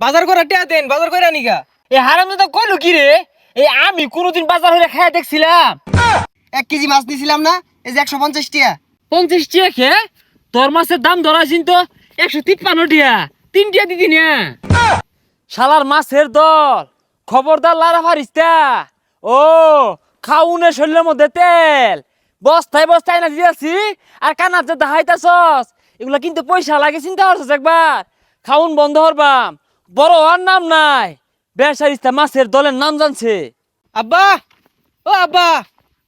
বাজার করে টিয়া দেন, বাজার করে আনিগা। এ হারামজাদা কইলো কি রে? এই আমি কোনোদিন বাজার হইলে খাইয়া দেখছিলাম 1 কেজি মাছ দিছিলাম না, এই যে 150 টিয়া। 50 টিয়া খেয়ে তোর মাছের দাম ধরাছিন তো 153 টিয়া, 3 টিয়া দিদি না। শালার মাছের দল, খবরদার লারা ফারিস্তা। ও খাউনে শরীরের মধ্যে তেল বস্তায় বস্তায় না দিয়েছি, আর কানার যে দাহাইতাছস এগুলা কিন্তু পয়সা লাগে, চিন্তা করছস একবার? খাউন বন্ধ হরবাম, বড় আর নাম নাই। বেসারিস্তা মাছের দলের নাম জানছে। আব্বা, ও আব্বা,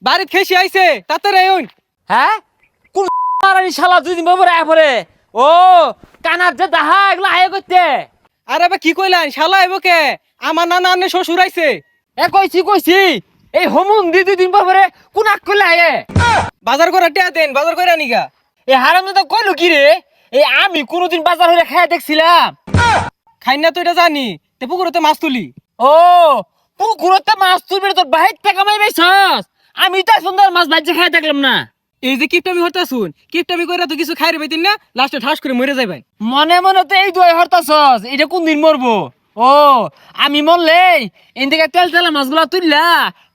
বাড়িত খেসি আইছে, তাড়াতাড়ি আইন। হ্যাঁ কোন শালা 2 দিন পরে আয় পরে। ও কানার যে দাহা এগুলা আয় করতে। আর আবার কি কইলেন, শালা আইব কে? আমার নানা আন্নে শ্বশুর আইছে। এ কইছি এই হোমুন 2 দিন পরে কোন আক করলে আয়ে। বাজার করে টিয়া দেন, বাজার করে আনিগা। এই হারামজাদা কইলো কি রে? এই আমি কোনোদিন বাজার হইলে খাইয়া দেখছিলাম। খাই না তো এটা জানি, তে পুকুরতে মাছ তুলি। ও পুকুরতে মাছ তুলবি তোর বাহির টাকা মাই বেছস, আমি তো সুন্দর মাছ ভাজি খাইয়া দেখলাম না। এই যে কিপটামি হতা শুন, কিপটামি কইরা তো কিছু খাইরে পাইতেন না, লাস্টে ঠাস করে মরে যাবেন। মনে মনে তো এই দুই হরতাছস, এটা কোন দিন মরবো? ও আমি মরলে এদিকে তেল তেলা মাছগুলা তুললা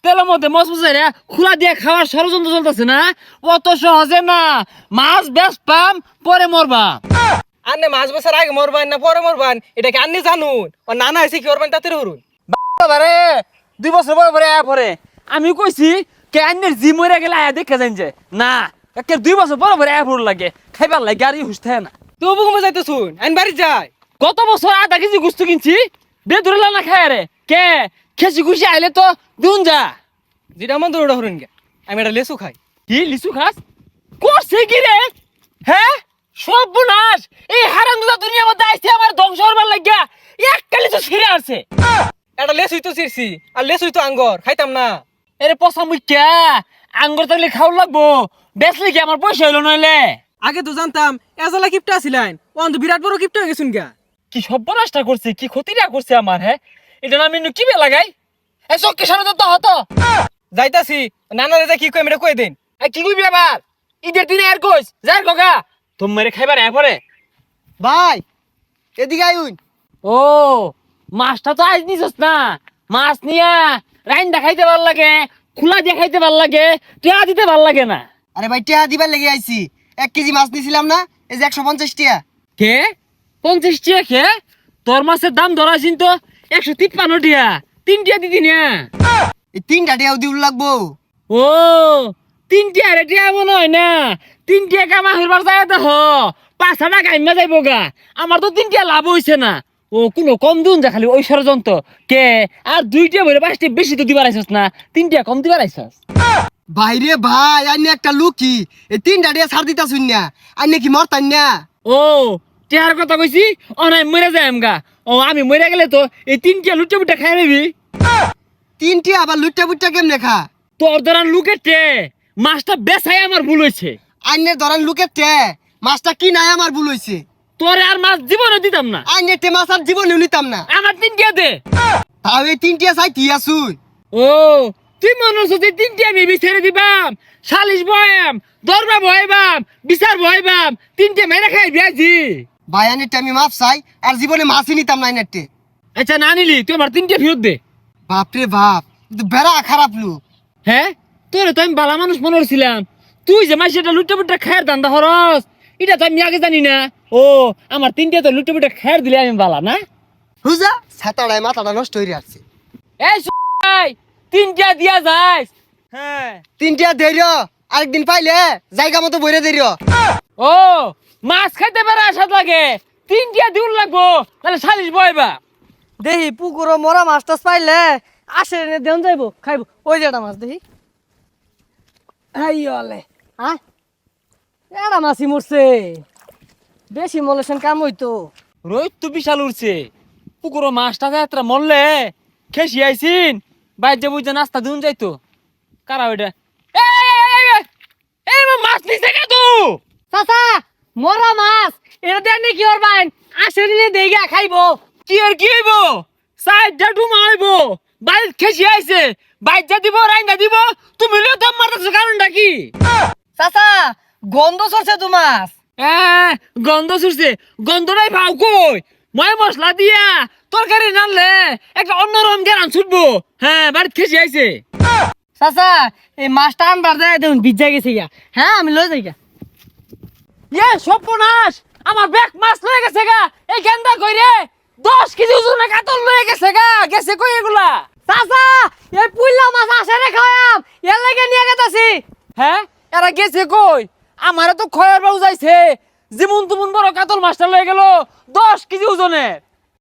তেলের মধ্যে মশমশাইরা খোলা দিয়ে খাওয়ার ষড়যন্ত্র চলতেছে না। অত সহজে না, মাছ বেশ পাম পরে মরবা। আন্নে মাছ বেচার আগে মরবান না পরে মরবান, এটা কি আন্নে জানুন? ও নানা আইছে কি করবেন তাতে হরুন। বাবারে 2 বছর পরে পরে আয়া পরে আমি কইছি কে আন্নের জি মরে গেলে আয়া দেখে যাইন যে না, একে 2 বছর পরে পরে আয়া পড় লাগে, খাইবার লাগে আর হুশ থাকে না। তো বুকুমে যাইতে শুন, আইন বাড়ি যায়। গত বছর 1/2 কেজি গুস্তু কিনছি, বে ধরে না খায় রে কে খেসি খুশি আইলে তো দুন যা। যেটা মন দৌড়া হরুন গে, আমি এটা লেসু খাই। কি লিচু খাস করছে কি রে? হ্যাঁ সর্বনাশ, এই হারামজাদা দুনিয়ার মধ্যে আইছে আমার ধ্বংস হবার লাগিয়া একটা লিচু ছিঁড়ে আসছে। এটা লেসুই তো চিরছি, আর লেসুই তো আঙ্গর খাইতাম না। এরে পচা মুখ্যা, আঙ্গুর থাকলে খাওয়া লাগবো, বেচলে কি আমার পয়সা হইলো নইলে? আগে তো জানতাম এজালা কিপটা আছিলেন, ও তো বিরাট বড় কিপটা হয়ে গেছুন গা। কি সর্বনাশটা করছে, কি ক্ষতিটা করছে আমার। হ্যাঁ এটা না আমি কি বে লাগাই এ চক্কে সামনে তো হতো। যাইতাছি, নানারে যা কি কই এটা কই দেন। কি কইবি আবার? ঈদের দিনে আর কইস যাই গগা তুমি মেরে খাইবার এ পরে। ভাই এদিকে আইন। ও মাছটা তো আজ নিছস না, মাছ নিয়া রাইন দেখাইতে ভাল লাগে, খোলা দেখাইতে ভাল লাগে, টিয়া দিতে ভাল লাগে না। আরে ভাই টিয়া দিবার লেগে আইছি। 1 কেজি মাছ দিছিলাম না, এই যে 150 টিয়া। কে 50 টিয়া খে? তোর মাছের দাম ধরাছিন তো 153 টিয়া, 3 টিয়া দিদি না। এই 3টা টিয়াও দিউল লাগবো। ও 3 টিয়া রে টিয়া মনে হয় না, 3 টিয়া কামা হইবার যায় তো 5 টাকা কাইমা যাইব গা। আমার তো 3 টিয়া লাভ হইছে না। ও কোনো কম দুন যা খালি ওই ষড়যন্ত্র কে। আর 2 টিয়া বলে 5 টিয়া বেশি তো দিবার আইছস না, 3 টিয়া কম দিবার আইছস। বাইরে ভাই আইনে একটা লুকি, এই 3টা টিয়া ছাড় দিতা শুন না, আইনে কি মরতান না? ও টিয়ার কথা কইছি, ও নাই মরে যায় আমগা। ও আমি মরে গেলে তো এই 3 টিয়া লুটে বুটে খাই নিবি। 3 টিয়া আবার লুটটা বুটটা কেমনে খা? তোর ধরান লুকের টে মাছটা বেচাই আমার ভুল হয়েছে। আইনের ধরেন লুকের টে মাছটা কি নাই আমার ভুল হইছে। তোরে আর মাছ জীবনে দিতাম না, আইনের টে মাছ আর জীবনে নিতাম না। আমার 3 টিয়া দে। তাও এই 3 টিয়া চাই টিয়া শুন। ও তুই মনে হচ্ছে যে 3 টিয়া আমি বিচারে দিবাম, সালিশ বয়াম, দরবা বয়াবাম, বিচার বয়াবাম, 3 টিয়া মেরে খাই বিয়াজি। ভাই আইনের টে আমি মাছ চাই, আর জীবনে মাছই নিতাম না আইনের টে। আচ্ছা না নিলি তুই আমার 3 টিয়া ফেরত দে। বাপরে বাপ, কিন্তু বেড়া খারাপ লোক। হ্যাঁ তোরে তো আমি বালা মানুষ মনে করছিলাম, তুই যে মাসিটা লুটে পুটে খায়ের দান্দা হরস এটা তো আমি আগে জানি না। ও আমার 3 টিয়া তো লুটে পুটে খায়ের দিলে আমি বালা না। হুজা ছাতাড়ায় মাথাটা নষ্ট হয়ে আসছে। এই ভাই 3 টিয়া দিয়া যাস। হ্যাঁ 3 টিয়া ধৈর্য, আরেকদিন পাইলে জায়গা মতো বইরে ধৈর্য। ও মাছ খাইতে পারে আসাদ লাগে, 3 টিয়া দিউল লাগবো তাহলে সালিশ বয়বা। দেখি পুকুরও মরা মাছ টাছ পাইলে আসে দেন যাইব খাইব। ওই যে একটা মাছ দেখি, আইলে হ্যাঁ এটা মাছই মরছে, বেশি মলেছেন কাম হইতো। রোহিত তো বিশাল উঠছে, পুকুরো মাছটা যাত্রা মরলে খেসি আইসিন বাইর যে বুঝে নাস্তা দিন যাইতো। কারা ওইটা মাছ নিছে কে তু? চাচা মরা মাছ এটা দেন কি করবেন? আসে নিয়ে দেইগা খাইব। কি আর কি হইব, সাইডটা ডুমা হইব, বাইর খেসি আইছে বাইর যা দিব রাইন্দা দিব, তুমি লিও তো মারতেছো কারণটা কি? চাচা গন্ধ সরছে তো মাছ। গন্ধ ছুটছে, গন্ধটাই ভাও কই ময় মশলা দিয়া তরকারি রানলে একটা অন্যরকম জ্ঞান ছুটবো। হ্যাঁ, বাড়িতে খেসি আইছে। চাচা এই মাছটা আনবার দেয় দেখুন ভিজা গেছে গা। হ্যাঁ আমি লয়ে যাই গা। সর্বনাশ, আমার ব্যাগ মাছ লয়ে গেছে গা। এই গেন্দা কইরে 10 কেজি ওজনের কাতল লয়ে গেছে গা। গেছে কই এগুলা? চাচা এই পুইলা মাছ আসে রে খাওয়াম এর লাগে নিয়ে গেতাছি। হ্যাঁ, এরা গেছে কই? আমারে তো খয়ের বাবু যাইছে, যেমন তুমন বড় কাতল মাছটা লয়ে গেল 10 কেজি ওজনের।